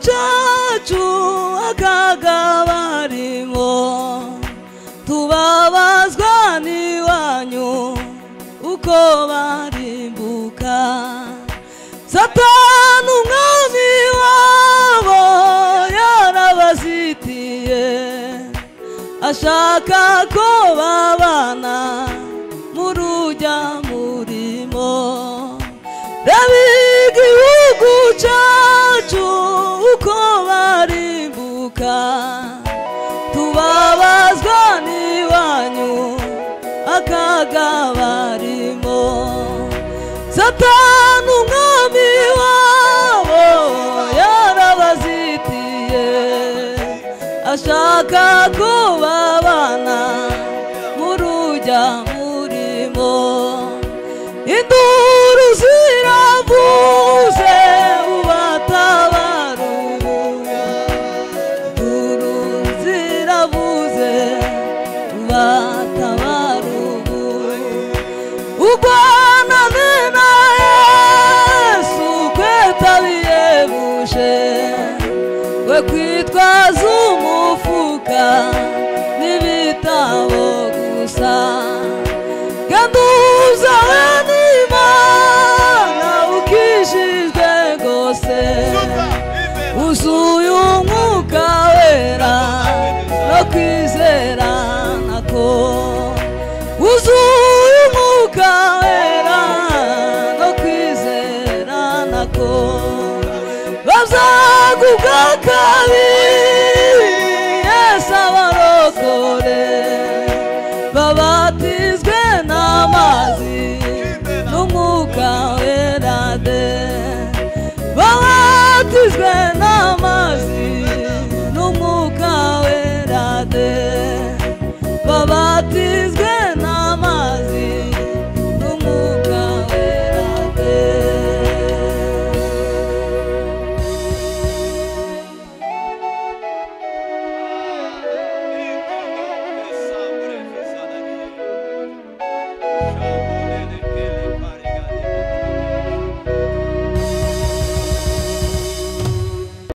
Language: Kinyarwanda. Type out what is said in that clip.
cacu akagabarimo tubabazwa n'iwanyu uko barimbuka Satani umwami wabo yarabazitiye ashaka ko babana murujya murimo reba igihugu cacu uko barimbuka tubabazwa n'iwanyu akagabarimo Satani umwami wabo yarabazitiye ashaka ko babana murujya murimo induru ziravuze ubatabarubu induru ziravuze ubatabarubu ugwana na Yesu kwetabiyebuje we kwitwaza umufuka n'ibitabo gusa ganduza n'Imana ukijijwe gose uzuye umwuka wera no kwizera nako uzuye umwuka wera no kwizera nako bazagubwa kabiri Yesu abarokore babatizwe n'amazi n'umwuka wera de babatizwe